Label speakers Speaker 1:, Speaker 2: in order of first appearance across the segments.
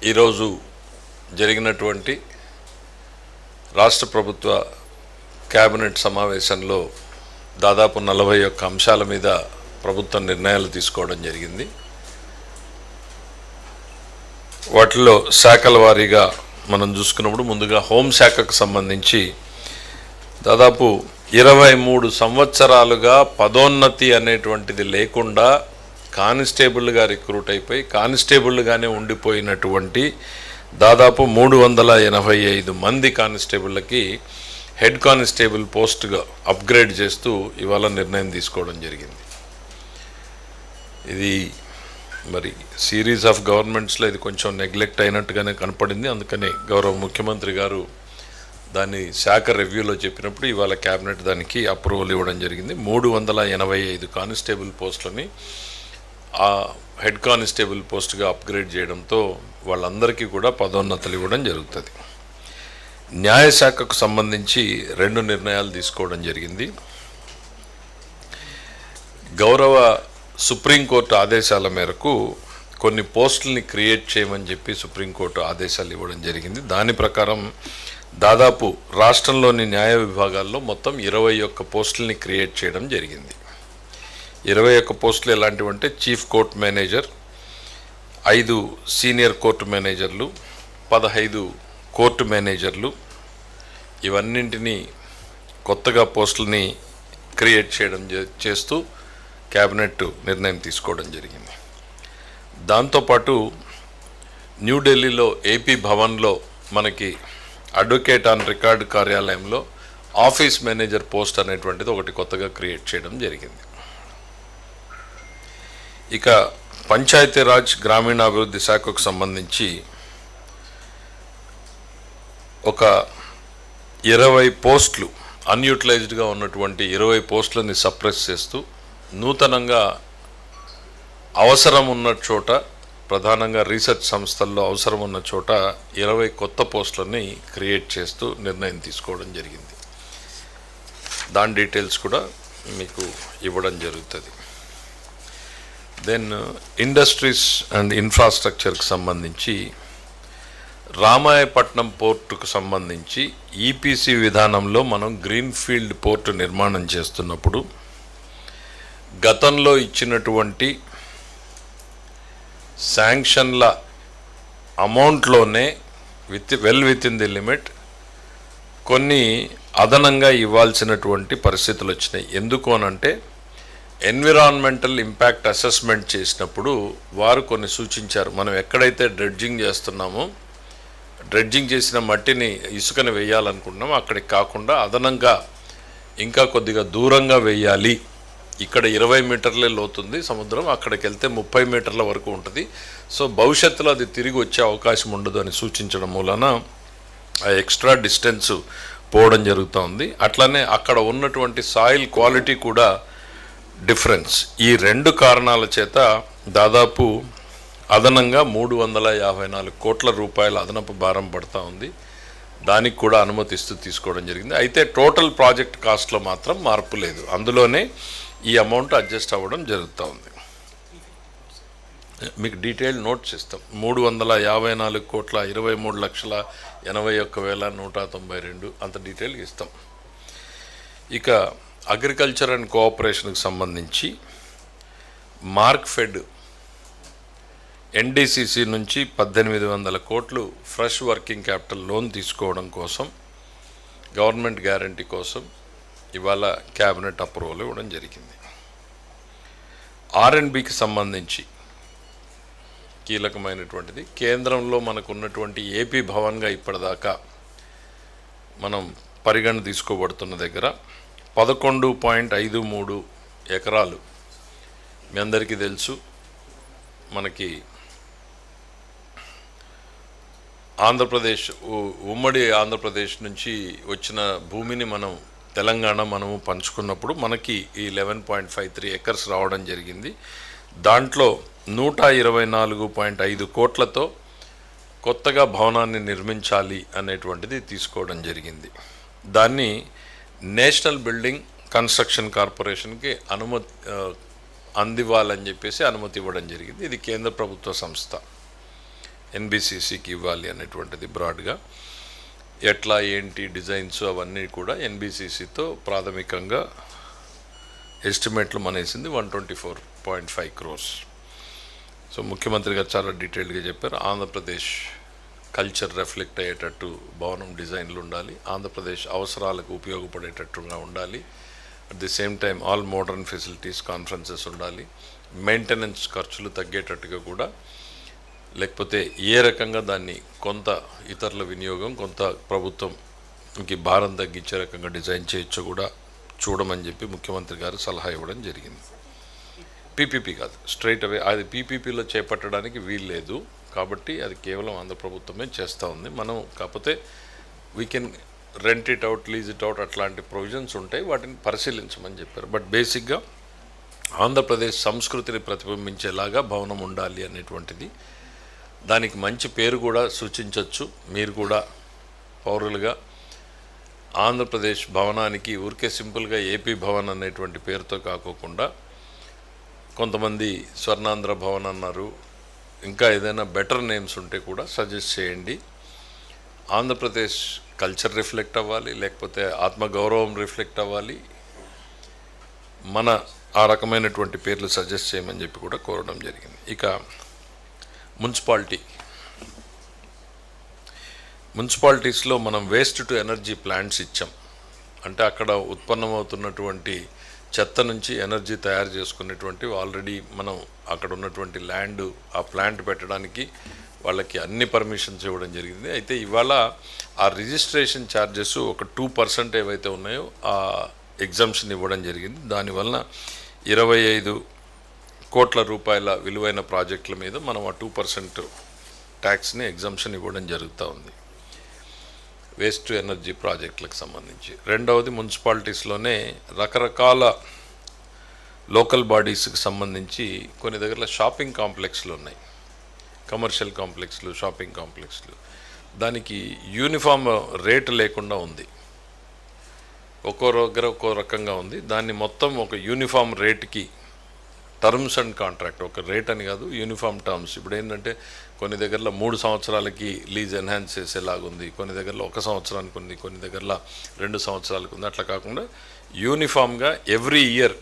Speaker 1: ఈరోజు జరిగినటువంటి రాష్ట్ర ప్రభుత్వ కేబినెట్ సమావేశంలో దాదాపు 41 అంశాల మీద ప్రభుత్వం నిర్ణయాలు తీసుకోవడం జరిగింది. వాటిలో శాఖల వారీగా మనం చూసుకున్నప్పుడు ముందుగా హోంశాఖకు సంబంధించి దాదాపు 23 సంవత్సరాలుగా పదోన్నతి అనేటువంటిది లేకుండా కానిస్టేబుల్గా రిక్రూట్ అయిపోయి కానిస్టేబుల్గానే ఉండిపోయినటువంటి దాదాపు 385 మంది కానిస్టేబుళ్ళకి హెడ్ కానిస్టేబుల్ పోస్ట్గా అప్గ్రేడ్ చేస్తూ ఇవాళ నిర్ణయం తీసుకోవడం జరిగింది. ఇది మరి సిరీస్ ఆఫ్ గవర్నమెంట్స్లో ఇది కొంచెం నెగ్లెక్ట్ అయినట్టుగానే కనపడింది. అందుకని గౌరవ ముఖ్యమంత్రి గారు దాన్ని శాఖ రివ్యూలో చెప్పినప్పుడు ఇవాళ క్యాబినెట్ దానికి అప్రూవల్ ఇవ్వడం జరిగింది. 385 కానిస్టేబుల్ పోస్టులని ఆ హెడ్ కానిస్టేబుల్ పోస్ట్గా అప్గ్రేడ్ చేయడంతో వాళ్ళందరికీ కూడా పదోన్నతులు ఇవ్వడం జరుగుతుంది. న్యాయశాఖకు సంబంధించి 2 నిర్ణయాలు తీసుకోవడం జరిగింది. గౌరవ సుప్రీంకోర్టు ఆదేశాల మేరకు కొన్ని పోస్టుల్ని క్రియేట్ చేయమని చెప్పి సుప్రీంకోర్టు ఆదేశాలు ఇవ్వడం జరిగింది. దాని ప్రకారం దాదాపు రాష్ట్రంలోని న్యాయ విభాగాల్లో మొత్తం 21 పోస్టుల్ని క్రియేట్ చేయడం జరిగింది. 21 పోస్టులు ఎలాంటివంటే chief court manager, 5 senior court మేనేజర్లు, 15 కోర్టు మేనేజర్లు, ఇవన్నింటినీ కొత్తగా పోస్టులని క్రియేట్ చేస్తూ క్యాబినెట్ నిర్ణయం తీసుకోవడం జరిగింది. దాంతోపాటు న్యూఢిల్లీలో ఏపీ భవన్లో మనకి అడ్వకేట్ ఆన్ రికార్డు కార్యాలయంలో ఆఫీస్ మేనేజర్ పోస్ట్ అనేటువంటిది ఒకటి కొత్తగా క్రియేట్ చేయడం జరిగింది. ఇక పంచాయతీరాజ్ గ్రామీణాభివృద్ధి శాఖకు సంబంధించి ఒక 20 పోస్టులు అన్యూటిలైజ్డ్గా ఉన్నటువంటి 20 పోస్టులని సప్రెస్ చేస్తూ నూతనంగా అవసరం ఉన్న చోట, ప్రధానంగా రీసెర్చ్ సంస్థల్లో అవసరం ఉన్న చోట 20 కొత్త పోస్టులని క్రియేట్ చేస్తూ నిర్ణయం తీసుకోవడం జరిగింది. దాని డీటెయిల్స్ కూడా మీకు ఇవ్వడం జరుగుతుంది. దెన్ ఇండస్ట్రీస్ అండ్ ఇన్ఫ్రాస్ట్రక్చర్కి సంబంధించి రామాయపట్నం పోర్టుకు సంబంధించి ఈపీసీ విధానంలో మనం గ్రీన్ఫీల్డ్ పోర్టు నిర్మాణం చేస్తున్నప్పుడు గతంలో ఇచ్చినటువంటి శాంక్షన్ల అమౌంట్లోనే విత్ ఇన్ ది లిమిట్ కొన్ని అదనంగా ఇవ్వాల్సినటువంటి పరిస్థితులు వచ్చినాయి. ఎందుకు అనంటే ఎన్విరాన్మెంటల్ ఇంపాక్ట్ అసెస్మెంట్ చేసినప్పుడు వారు కొన్ని సూచించారు. మనం ఎక్కడైతే డ్రెడ్జింగ్ చేస్తున్నామో, డ్రెడ్జింగ్ చేసిన మట్టిని ఇసుకని వేయాలనుకుంటున్నామో అక్కడికి కాకుండా అదనంగా ఇంకా కొద్దిగా దూరంగా వేయాలి. ఇక్కడ 20 మీటర్లే లోతుంది సముద్రం, అక్కడికి వెళ్తే 30 మీటర్ల వరకు ఉంటుంది. సో భవిష్యత్తులో అది తిరిగి వచ్చే అవకాశం ఉండదు అని సూచించడం మూలన ఆ ఎక్స్ట్రా డిస్టెన్స్ పోవడం జరుగుతూ ఉంది. అట్లానే అక్కడ ఉన్నటువంటి సాయిల్ క్వాలిటీ కూడా డిఫరెన్స్. ఈ 2 కారణాల చేత దాదాపు అదనంగా 354 కోట్ల రూపాయల అదనపు భారం పడుతూ ఉంది. దానికి కూడా అనుమతిస్తూ తీసుకోవడం జరిగింది. అయితే టోటల్ ప్రాజెక్ట్ కాస్ట్లో మాత్రం మార్పు లేదు. అందులోనే ఈ అమౌంట్ అడ్జస్ట్ అవ్వడం జరుగుతూ ఉంది. మీకు డీటెయిల్ నోట్ చేస్తాం. 354 కోట్ల 23,81,192 అంత డీటెయిల్ ఇస్తాం. ఇక అగ్రికల్చర్ అండ్ కోఆపరేషన్కి సంబంధించి మార్క్ఫెడ్ ఎన్డీసీసీ నుంచి 1800 కోట్లు ఫ్రెష్ వర్కింగ్ క్యాపిటల్ లోన్ తీసుకోవడం కోసం, గవర్నమెంట్ గ్యారంటీ కోసం ఇవాళ క్యాబినెట్ అప్రూవల్ ఇవ్వడం జరిగింది. ఆర్ఎండ్బికి సంబంధించి కీలకమైనటువంటిది కేంద్రంలో మనకు ఉన్నటువంటి ఏపీ భవన్గా ఇప్పటిదాకా మనం పరిగణ తీసుకోబడుతున్న దగ్గర 11.53 ఎకరాలు మీ అందరికీ తెలుసు. మనకి ఆంధ్రప్రదేశ్, ఉమ్మడి ఆంధ్రప్రదేశ్ నుంచి వచ్చిన భూమిని మనము పంచుకున్నప్పుడు మనకి ఈ 11.53 ఎకర్స్ రావడం జరిగింది. దాంట్లో 124.5 కోట్లతో కొత్తగా భవనాన్ని నిర్మించాలి అనేటువంటిది తీసుకోవడం జరిగింది. దాన్ని నేషనల్ బిల్డింగ్ కన్స్ట్రక్షన్ కార్పొరేషన్కి అందివ్వాలని చెప్పేసి అనుమతి ఇవ్వడం జరిగింది. ఇది కేంద్ర ప్రభుత్వ సంస్థ. ఎన్బిసిసికి ఇవ్వాలి అనేటువంటిది బ్రాడ్గా. ఎట్లా ఏంటి డిజైన్స్ అవన్నీ కూడా ఎన్బిసిసితో ప్రాథమికంగా ఎస్టిమేట్లు మనేసింది 124.5 crores. సో ముఖ్యమంత్రి గారు చాలా డీటెయిల్డ్గా చెప్పారు. ఆంధ్రప్రదేశ్ కల్చర్ రిఫ్లెక్ట్ అయ్యేటట్టు భవనం డిజైన్లు ఉండాలి, ఆంధ్రప్రదేశ్ అవసరాలకు ఉపయోగపడేటట్టుగా ఉండాలి, at the same time all modern facilities, conferences ఉండాలి, మెయింటెనెన్స్ ఖర్చులు తగ్గేటట్టుగా కూడా, లేకపోతే ఏ రకంగా దాన్ని కొంత ఇతరుల వినియోగం, కొంత ప్రభుత్వంకి భారం తగ్గించే రకంగా డిజైన్ చేయొచ్చో కూడా చూడమని చెప్పి ముఖ్యమంత్రి గారు సలహా ఇవ్వడం జరిగింది. పీపీపీ కాదు, స్ట్రైట్ అవే అది పీపీపీలో చేపట్టడానికి వీలు లేదు కాబట్టి అది కేవలం ఆంధ్ర ప్రభుత్వమే చేస్తూ ఉంది. మనం కాకపోతే we can rent it out, lease it out, అట్లాంటి ప్రొవిజన్స్ ఉంటాయి, వాటిని పరిశీలించమని చెప్పారు. బట్ బేసిక్గా ఆంధ్రప్రదేశ్ సంస్కృతిని ప్రతిబింబించేలాగా భవనం ఉండాలి అనేటువంటిది, దానికి మంచి పేరు కూడా సూచించవచ్చు. మీరు కూడా పౌరులుగా ఆంధ్రప్రదేశ్ భవనానికి ఊరికే సింపుల్గా ఏపీ భవన్ అనేటువంటి పేరుతో కాకోకుండా, కొంతమంది స్వర్ణాంధ్ర భవన్ అన్నారు, ఇంకా ఏదైనా బెటర్ నేమ్స్ ఉంటే కూడా సజెస్ట్ చేయండి. ఆంధ్రప్రదేశ్ కల్చర్ రిఫ్లెక్ట్ అవ్వాలి, లేకపోతే ఆత్మగౌరవం రిఫ్లెక్ట్ అవ్వాలి, మన ఆ రకమైనటువంటి పేర్లు సజెస్ట్ చేయమని చెప్పి కూడా కోరడం జరిగింది. ఇక మున్సిపాలిటీస్లో మనం వేస్ట్ టు ఎనర్జీ ప్లాంట్స్ ఇచ్చాం. అంటే అక్కడ ఉత్పన్నమవుతున్నటువంటి చెత్త నుంచి ఎనర్జీ తయారు చేసుకునేటువంటి ఆల్రెడీ మనం అక్కడ ఉన్నటువంటి ల్యాండ్ ఆ ప్లాంట్ పెట్టడానికి వాళ్ళకి అన్ని పర్మిషన్స్ ఇవ్వడం జరిగింది. అయితే ఇవాళ ఆ రిజిస్ట్రేషన్ ఛార్జెస్ ఒక 2% ఏవైతే ఉన్నాయో ఆ ఎగ్జంప్షన్ ఇవ్వడం జరిగింది. దానివల్ల 25 కోట్ల రూపాయల విలువైన ప్రాజెక్టుల మీద మనం ఆ 2% ట్యాక్స్ని ఎగ్జంప్షన్ ఇవ్వడం జరుగుతూ ఉంది వేస్ట్ టు ఎనర్జీ ప్రాజెక్టులకు సంబంధించి. రెండవది, మున్సిపాలిటీస్లోనే రకరకాల లోకల్ బాడీస్కి సంబంధించి కొన్ని దగ్గర షాపింగ్ కాంప్లెక్స్లు ఉన్నాయి, కమర్షియల్ కాంప్లెక్స్లు, షాపింగ్ కాంప్లెక్స్లు. దానికి యూనిఫామ్ రేటు లేకుండా ఉంది, ఒక్కో దగ్గర ఒక్కో రకంగా ఉంది. దాన్ని మొత్తం ఒక యూనిఫామ్ రేట్కి, టర్మ్స్ అండ్ కాంట్రాక్ట్, ఒక రేట్ అని కాదు, యూనిఫామ్ టర్మ్స్. ఇప్పుడు ఏంటంటే కొన్ని దగ్గరలో 3 సంవత్సరాలకి లీజ్ ఎన్హాన్స్ చేసేలాగుంది, కొన్ని దగ్గరలో 1 సంవత్సరానికి ఉంది, కొన్ని దగ్గరలో 2 సంవత్సరాలకు ఉంది. అట్లా కాకుండా యూనిఫామ్గా ఎవ్రీ ఇయర్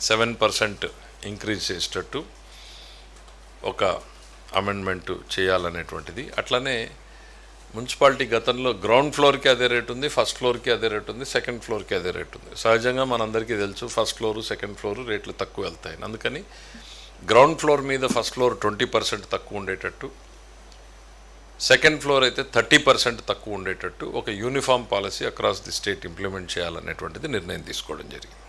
Speaker 1: 7% ఇంక్రీజ్ చేసేటట్టు ఒక అమెండ్మెంట్ చేయాలనేటువంటిది. అట్లనే మున్సిపాలిటీ గతంలో గ్రౌండ్ ఫ్లోర్కి అదే రేట్ ఉంది, ఫస్ట్ ఫ్లోర్కి అదే రేట్ ఉంది, సెకండ్ ఫ్లోర్కి అదే రేట్ ఉంది. సహజంగా మనందరికీ తెలుసు ఫస్ట్ ఫ్లోరు సెకండ్ ఫ్లోరు రేట్లు తక్కువ వెళ్తాయి. అందుకని గ్రౌండ్ ఫ్లోర్ మీద ఫస్ట్ ఫ్లోర్ 20% తక్కువ ఉండేటట్టు, సెకండ్ ఫ్లోర్ అయితే 30% తక్కువ ఉండేటట్టు ఒక uniform policy across the state implement చేయాలనేటువంటిది నిర్ణయం తీసుకోవడం జరిగింది.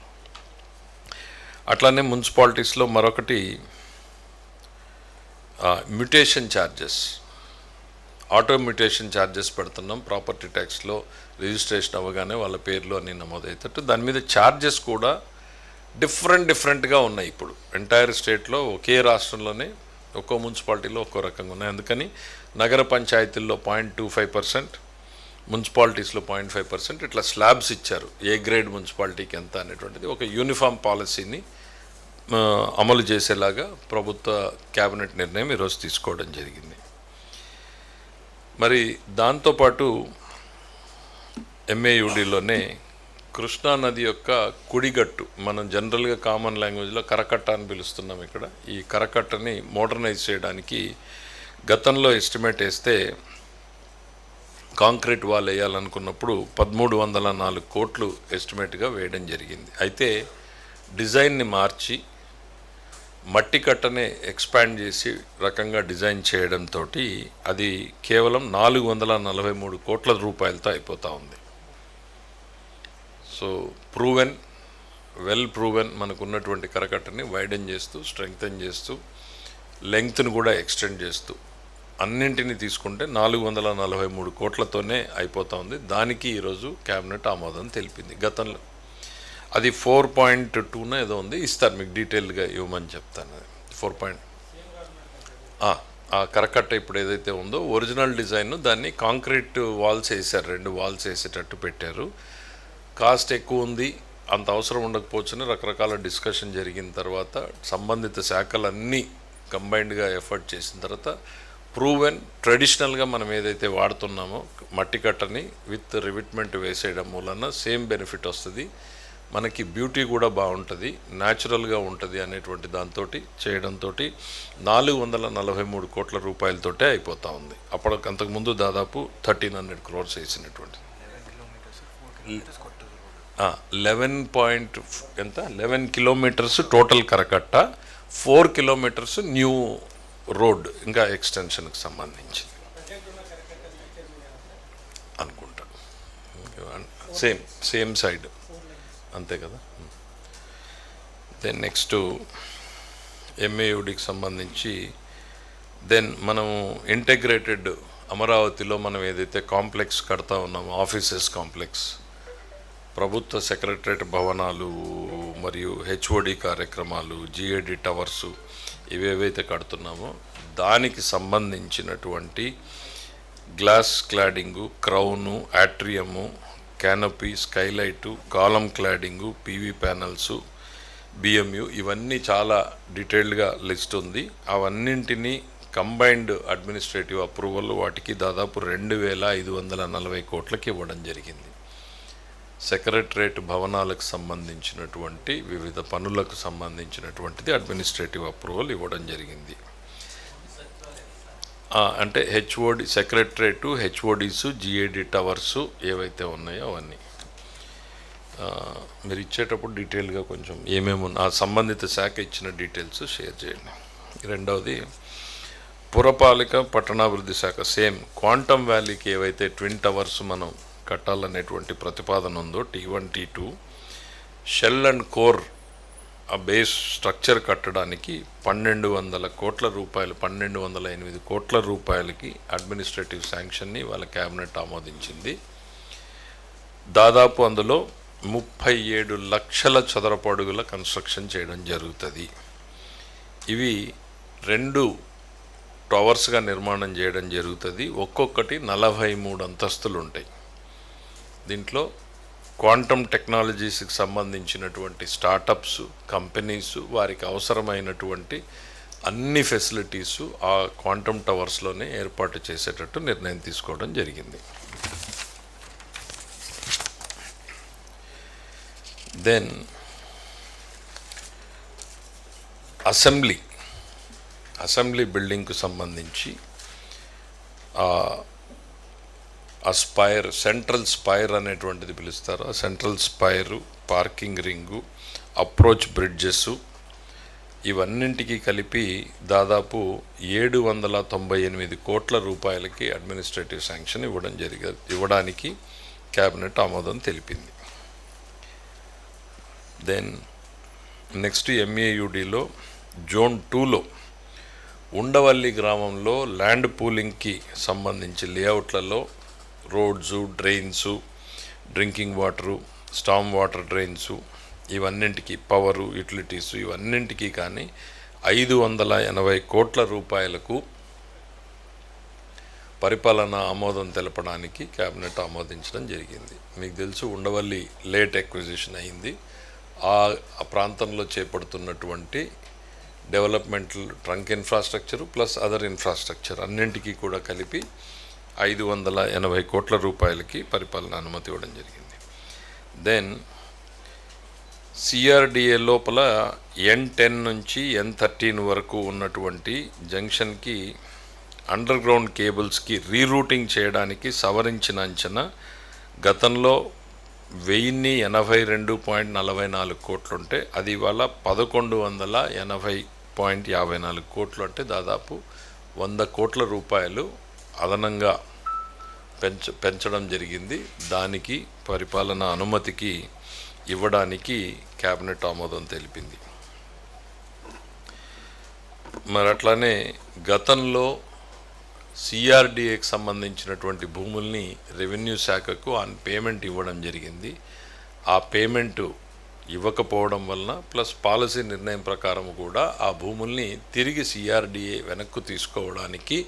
Speaker 1: అట్లానే మున్సిపాలిటీస్లో మరొకటి mutation charges, auto mutation charges పెడుతున్నాం. ప్రాపర్టీ ట్యాక్స్లో రిజిస్ట్రేషన్ అవ్వగానే వాళ్ళ పేర్లు అన్నీ నమోదయ్యేటట్టు దాని మీద ఛార్జెస్ కూడా డిఫరెంట్గా ఉన్నాయి. ఇప్పుడు ఎంటైర్ స్టేట్లో ఒకే రాష్ట్రంలోనే ఒక్కో మున్సిపాలిటీలో ఒక్కో రకంగా ఉన్నాయి. అందుకని నగర పంచాయతీల్లో 0.25%, మున్సిపాలిటీస్లో 0.5%, ఇట్లా స్లాబ్స్ ఇచ్చారు. ఏ గ్రేడ్ మున్సిపాలిటీకి ఎంత అనేటువంటిది ఒక యూనిఫామ్ పాలసీని అమలు చేసేలాగా ప్రభుత్వ క్యాబినెట్ నిర్ణయం ఈరోజు తీసుకోవడం జరిగింది. మరి దాంతోపాటు ఎంఏయుడిలోనే కృష్ణానది యొక్క కుడిగట్టు, మనం జనరల్గా కామన్ లాంగ్వేజ్లో కరకట్ట అని పిలుస్తున్నాం. ఇక్కడ ఈ కరకట్టని మోడర్నైజ్ చేయడానికి గతంలో ఎస్టిమేట్ వేస్తే కాంక్రీట్ వాల్ వేయాలనుకున్నప్పుడు 1304 కోట్లు ఎస్టిమేట్గా వేయడం జరిగింది. అయితే డిజైన్ని మార్చి మట్టి కట్టనే ఎక్స్పాండ్ చేసి రకంగా డిజైన్ చేయడంతో అది కేవలం 443 కోట్ల రూపాయలతో అయిపోతూ ఉంది. సో వెల్ ప్రూవెన్ మనకు ఉన్నటువంటి కరకట్టని వైడెన్ చేస్తూ, స్ట్రెంగ్తన్ చేస్తూ, లెంగ్త్ను కూడా ఎక్స్టెండ్ చేస్తూ అన్నింటినీ తీసుకుంటే 443 కోట్లతోనే అయిపోతూ ఉంది. దానికి ఈరోజు క్యాబినెట్ ఆమోదం తెలిపింది. గతంలో అది 4.2 ఏదో ఉంది, ఇస్తారు మీకు డీటెయిల్గా ఇవ్వమని చెప్తాను. 4. ఆ కరకట్ట ఇప్పుడు ఏదైతే ఉందో ఒరిజినల్ డిజైన్, దాన్ని కాంక్రీట్ వాల్స్ వేసారు, 2 వాల్స్ వేసేటట్టు పెట్టారు. కాస్ట్ ఎక్కువ ఉంది, అంత అవసరం ఉండకపోవచ్చని రకరకాల డిస్కషన్ జరిగిన తర్వాత సంబంధిత శాఖలన్నీ కంబైన్డ్గా ఎఫర్ట్ చేసిన తర్వాత ప్రూవెన్ ట్రెడిషనల్గా మనం ఏదైతే వాడుతున్నామో మట్టి కట్టని విత్ రివిట్మెంట్ వేసేయడం మూలన సేమ్ బెనిఫిట్ వస్తుంది, మనకి బ్యూటీ కూడా బాగుంటుంది, న్యాచురల్గా ఉంటుంది అనేటువంటి దాంతో చేయడంతో 443 కోట్ల రూపాయలతోటే అయిపోతూ ఉంది. అంతకుముందు దాదాపు 1300 crores వేసినటువంటి 11 కిలోమీటర్స్ టోటల్ కరకట్ట, 4 కిలోమీటర్స్ న్యూ రోడ్ ఇంకా ఎక్స్టెన్షన్కి సంబంధించి అనుకుంటా. సేమ్ సైడ్ అంతే కదా. దెన్ నెక్స్ట్ ఎంఏయుడికి సంబంధించి మనము ఇంటెగ్రేటెడ్ అమరావతిలో మనం ఏదైతే కాంప్లెక్స్ కడతా ఉన్నామో, ఆఫీసెస్ కాంప్లెక్స్, ప్రభుత్వ సెక్రటరేట్ భవనాలు మరియు హెచ్ఓడి కార్యక్రమాలు, జిఏడి టవర్సు ఇవేవైతే కడుతున్నామో దానికి సంబంధించినటువంటి గ్లాస్ క్లాడింగు, క్రౌను, యాట్రియము, క్యానపీ, స్కైలైటు, కాలం క్లాడింగు, పీవీ ప్యానల్సు, బిఎంయు ఇవన్నీ చాలా డీటెయిల్డ్గా లిస్ట్ ఉంది. అవన్నింటినీ కంబైన్డ్ అడ్మినిస్ట్రేటివ్ అప్రూవల్ వాటికి దాదాపు 2540 కోట్లకి ఇవ్వడం జరిగింది. సెక్రటరేట్ భవనాలకు సంబంధించినటువంటి వివిధ పనులకు సంబంధించినటువంటిది అడ్మినిస్ట్రేటివ్ అప్రూవల్ ఇవ్వడం జరిగింది. అంటే హెచ్ఓడి సెక్రటరేటు, హెచ్ఓడిసు, జిఏడి టవర్సు ఏవైతే ఉన్నాయో అవన్నీ మీరు ఇచ్చేటప్పుడు డీటెయిల్గా కొంచెం ఏమేమి ఆ సంబంధిత శాఖ ఇచ్చిన డీటెయిల్స్ షేర్ చేయండి. రెండవది పురపాలిక పట్టణాభివృద్ధి శాఖ సేమ్ క్వాంటమ్ వ్యాలీకి ఏవైతే ట్విన్ టవర్స్ మనం కట్టాలనేటువంటి ప్రతిపాదన ఉందో T1, T2 shell and core ఆ బేస్ స్ట్రక్చర్ కట్టడానికి 1200 కోట్ల రూపాయలు, 1208 కోట్ల రూపాయలకి అడ్మినిస్ట్రేటివ్ శాంక్షన్ని వాళ్ళ క్యాబినెట్ ఆమోదించింది. దాదాపు అందులో 37 లక్షల చదరపు అడుగుల కన్స్ట్రక్షన్ చేయడం జరుగుతుంది. ఇవి 2 టవర్స్గా నిర్మాణం చేయడం జరుగుతుంది. ఒక్కొక్కటి 43 అంతస్తులు ఉంటాయి. దీంట్లో క్వాంటమ్ టెక్నాలజీస్కి సంబంధించినటువంటి స్టార్టప్స్, కంపెనీస్ వారికి అవసరమైనటువంటి అన్ని ఫెసిలిటీసు ఆ క్వాంటమ్ టవర్స్లోనే ఏర్పాటు చేసేటట్టు నిర్ణయం తీసుకోవడం జరిగింది. దెన్ అసెంబ్లీ బిల్డింగ్కు సంబంధించి ఆ స్పైర్, సెంట్రల్ స్పైర్ అనేటువంటిది పిలుస్తారు. ఆ central spire, parking ring, approach bridges ఇవన్నింటికి కలిపి దాదాపు 798 కోట్ల రూపాయలకి అడ్మినిస్ట్రేటివ్ శాంక్షన్ ఇవ్వడానికి క్యాబినెట్ ఆమోదం తెలిపింది. దెన్ నెక్స్ట్ ఎంఏయుడిలో జోన్ 2లో ఉండవల్లి గ్రామంలో ల్యాండ్ పూలింగ్కి సంబంధించి లేఅవుట్లలో roads, drains, drinking water, storm water drains ఇవన్నింటికి, పవరు, యూటిలిటీసు ఇవన్నింటికి కానీ 580 కోట్ల రూపాయలకు పరిపాలన ఆమోదం తెలపడానికి క్యాబినెట్ ఆమోదించడం జరిగింది. మీకు తెలుసు ఉండవల్లి లేట్ ఎక్విజిషన్ అయింది. ఆ ప్రాంతంలో చేపడుతున్నటువంటి developmental trunk infrastructure plus other infrastructure అన్నింటికీ కూడా కలిపి 580 కోట్ల రూపాయలకి పరిపాలన అనుమతి ఇవ్వడం జరిగింది. దెన్ సిఆర్డిఏ లోపల N10 నుంచి N13 వరకు ఉన్నటువంటి జంక్షన్కి అండర్ గ్రౌండ్ కేబుల్స్కి రీరూటింగ్ చేయడానికి సవరించిన అంచనా గతంలో 1082.44 కోట్లుంటే అది ఇవాళ 1180.54 కోట్లు, అంటే దాదాపు 100 కోట్ల రూపాయలు అదనంగా పెంచడం జరిగింది. దానికి పరిపాలన అనుమతికి ఇవ్వడానికి క్యాబినెట్ ఆమోదం తెలిపింది. మరి అట్లానే గతంలో సిఆర్డిఏకి సంబంధించినటువంటి భూముల్ని రెవెన్యూ శాఖకు ఆన్ పేమెంట్ ఇవ్వడం జరిగింది. ఆ పేమెంటు ఇవ్వకపోవడం వలన ప్లస్ పాలసీ నిర్ణయం ప్రకారం కూడా ఆ భూముల్ని తిరిగి సిఆర్డిఏ వెనక్కు తీసుకోవడానికి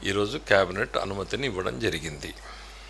Speaker 1: ఈరోజు క్యాబినెట్ అనుమతిని ఇవ్వడం జరిగింది.